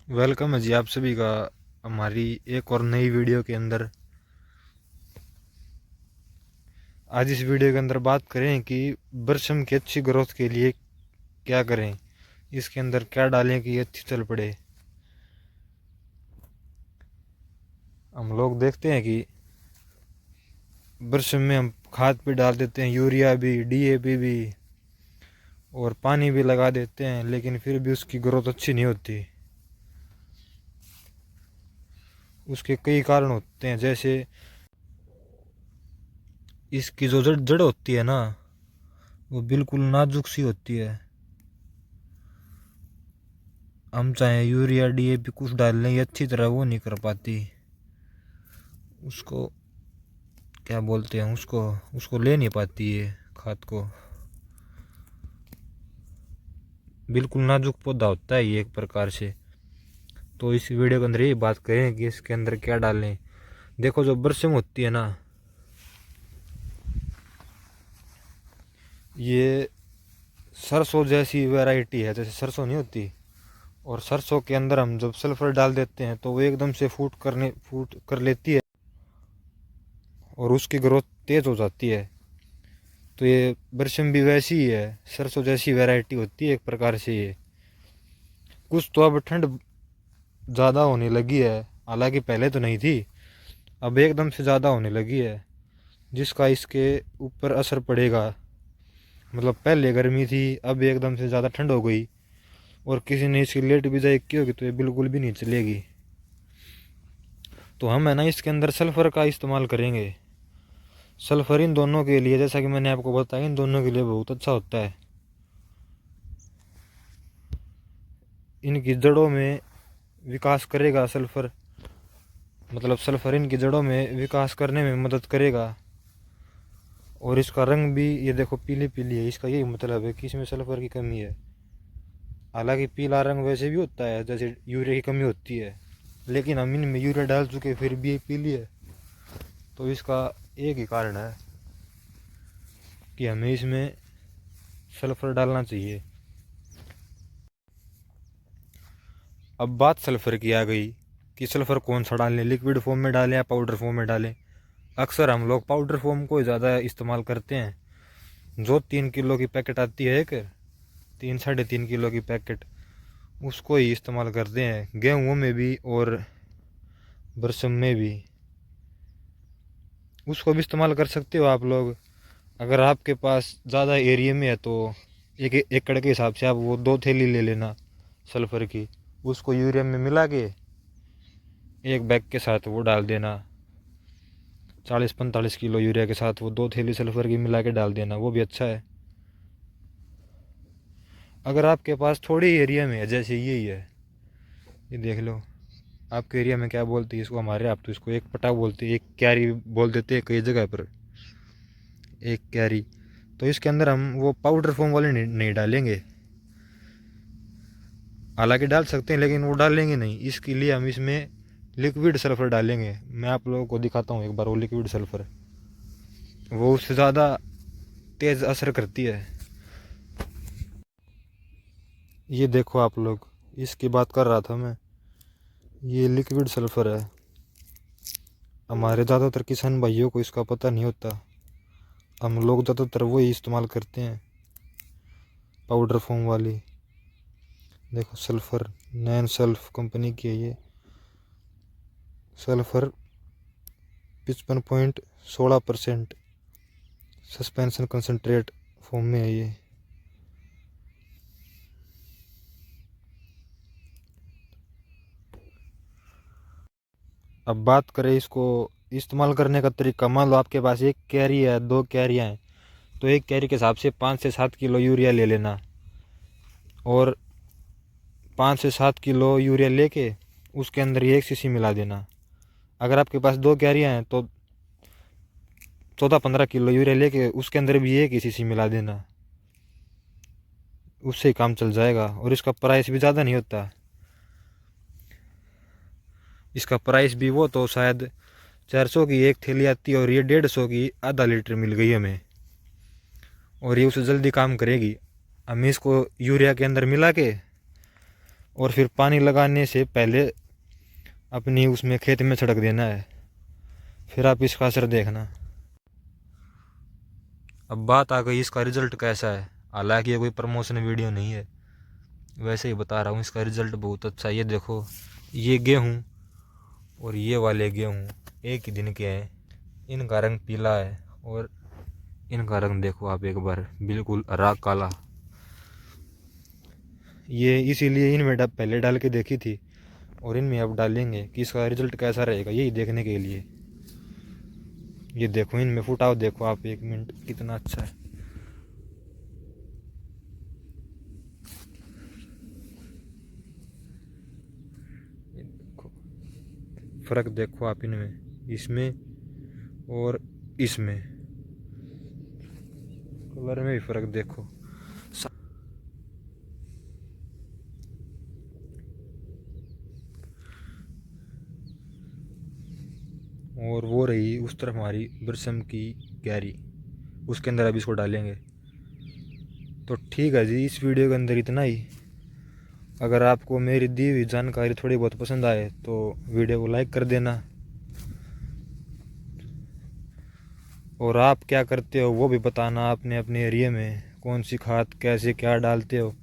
Welcome है जी आप सभी का हमारी एक और नई वीडियो के अंदर। आज इस वीडियो के अंदर बात करें कि बरसम की अच्छी ग्रोथ के लिए क्या करें, इसके अंदर क्या डालें कि ये अच्छी चल पड़े। हम लोग देखते हैं कि बरसम में हम खाद भी डाल देते हैं, यूरिया भी, डीएपी भी, और पानी भी लगा देते हैं, लेकिन फिर भी उसकी ग्रोथ अच्छी नहीं होती। उसके कई कारण होते हैं, जैसे इसकी जो जड़ जड़ होती है ना, वो बिल्कुल नाजुक सी होती है। हम चाहे यूरिया डीएपी कुछ डाल लें, ये अच्छी तरह वो नहीं कर पाती। उसको क्या बोलते हैं, उसको उसको ले नहीं पाती है खाद को। बिल्कुल नाजुक पौधा होता है ये एक प्रकार से। तो इस वीडियो के अंदर यही बात करें कि इसके अंदर क्या डालें। देखो, जो बरसिम होती है ना, ये सरसों जैसी वैरायटी है। जैसे सरसों नहीं होती, और सरसों के अंदर हम जब सल्फर डाल देते हैं तो वो एकदम से फूट कर लेती है और उसकी ग्रोथ तेज हो जाती है। तो ये बरसिम भी वैसी ही है, सरसों जैसी वैरायटी होती है एक प्रकार से ये। कुछ तो अब ठंड ज़्यादा होने लगी है, हालांकि पहले तो नहीं थी, अब एकदम से ज़्यादा होने लगी है, जिसका इसके ऊपर असर पड़ेगा। मतलब पहले गर्मी थी, अब एकदम से ज़्यादा ठंड हो गई, और किसी ने इसकी लेट बिजाई की होगी तो ये बिल्कुल भी नहीं चलेगी। तो हम है ना इसके अंदर सल्फ़र का इस्तेमाल करेंगे। सल्फ़र इन दोनों के लिए, जैसा कि मैंने आपको बताया, इन दोनों के लिए बहुत अच्छा होता है। इनकी जड़ों में विकास करेगा सल्फ़र, मतलब सल्फ़र इनकी जड़ों में विकास करने में मदद करेगा। और इसका रंग भी ये देखो पीली पीली है, इसका यही मतलब है कि इसमें सल्फ़र की कमी है। हालांकि पीला रंग वैसे भी होता है जैसे यूरिया की कमी होती है, लेकिन हम इनमें यूरिया डाल चुके फिर भी ये पीली है। तो इसका एक ही कारण है कि हमें इसमें सल्फ़र डालना चाहिए। अब बात सल्फ़र की आ गई कि सल्फ़र कौन सा डालें, लिक्विड फॉर्म में डालें या पाउडर फॉर्म में डालें। अक्सर हम लोग पाउडर फॉर्म को ज़्यादा इस्तेमाल करते हैं। जो 3 किलो की पैकेट आती है, एक 3 साढ़े 3 किलो की पैकेट, उसको ही इस्तेमाल करते हैं गेहूँ में भी और बरसम में भी। उसको भी इस्तेमाल कर सकते हो आप लोग। अगर आपके पास ज़्यादा एरिया में है तो एक एकड़ के हिसाब से आप वो 2 थैली ले लेना सल्फ़र की, उसको यूरिया में मिला के एक बैग के साथ वो डाल देना। 40-45 किलो यूरिया के साथ वो 2 थैली सल्फ़र की मिला के डाल देना, वो भी अच्छा है। अगर आपके पास थोड़ी एरिया में है, जैसे यही है, ये देख लो, आपके एरिया में क्या बोलते हैं इसको, हमारे आप तो इसको एक पटा बोलते हैं, एक क्यारी बोल देते हैं कई जगह पर, एक क्यारी। तो इसके अंदर हम वो पाउडर फॉर्म वाले नहीं डालेंगे। हालांकि डाल सकते हैं, लेकिन वो डालेंगे नहीं। इसके लिए हम इसमें लिक्विड सल्फ़र डालेंगे। मैं आप लोगों को दिखाता हूँ एक बार वो लिक्विड सल्फ़र, वो उससे ज़्यादा तेज़ असर करती है। ये देखो आप लोग, इसकी बात कर रहा था मैं, ये लिक्विड सल्फ़र है। हमारे ज़्यादातर किसान भाइयों को इसका पता नहीं होता, हम लोग ज़्यादातर वही इस्तेमाल करते हैं, पाउडर फॉर्म वाली। देखो सल्फ़र, नैन सल्फ कंपनी की है ये। सल्फ़र 55.16% सस्पेंशन कंसनट्रेट फॉर्म में है ये। अब बात करें इसको इस्तेमाल करने का तरीका। मान लो आपके पास एक कैरी है, 2 कैरियाँ हैं, तो एक कैरी के हिसाब से 5 से 7 किलो यूरिया ले लेना, और 5 से 7 किलो यूरिया लेके उसके अंदर ये 1 सीसी मिला देना। अगर आपके पास 2 कैरियाँ हैं तो 14-15 किलो यूरिया लेके उसके अंदर भी 1 ही सीसी मिला देना, उससे ही काम चल जाएगा। और इसका प्राइस भी ज़्यादा नहीं होता। इसका प्राइस भी वो तो शायद 400 की एक थैली आती है, और ये 150 की आधा लीटर मिल गई हमें, और ये उससे जल्दी काम करेगी। हम इसको यूरिया के अंदर मिला के और फिर पानी लगाने से पहले अपनी उसमें खेत में छिड़क देना है। फिर आप इसका असर देखना। अब बात आ गई इसका रिजल्ट कैसा है। हालांकि ये कोई प्रमोशन वीडियो नहीं है, वैसे ही बता रहा हूँ। इसका रिजल्ट बहुत अच्छा है। ये देखो, ये गेहूँ और ये वाले गेहूँ एक ही दिन के हैं। इनका रंग पीला है और इनका रंग देखो आप एक बार, बिल्कुल हरा काला। ये इसीलिए इनमें पहले डाल के देखी थी और इनमें अब डालेंगे कि इसका रिजल्ट कैसा रहेगा, यही देखने के लिए। ये देखो, इनमें फुटाव देखो आप, 1 मिनट, कितना अच्छा है। ये देखो फर्क देखो आप इनमें, इसमें और इसमें कलर में भी फर्क देखो। और वो रही उस तरफ हमारी बरसम की क्यारी, उसके अंदर अभी इसको डालेंगे। तो ठीक है जी, इस वीडियो के अंदर इतना ही। अगर आपको मेरी दी हुई जानकारी थोड़ी बहुत पसंद आए तो वीडियो को लाइक कर देना। और आप क्या करते हो वो भी बताना, आपने अपने एरिया में कौन सी खाद कैसे क्या डालते हो।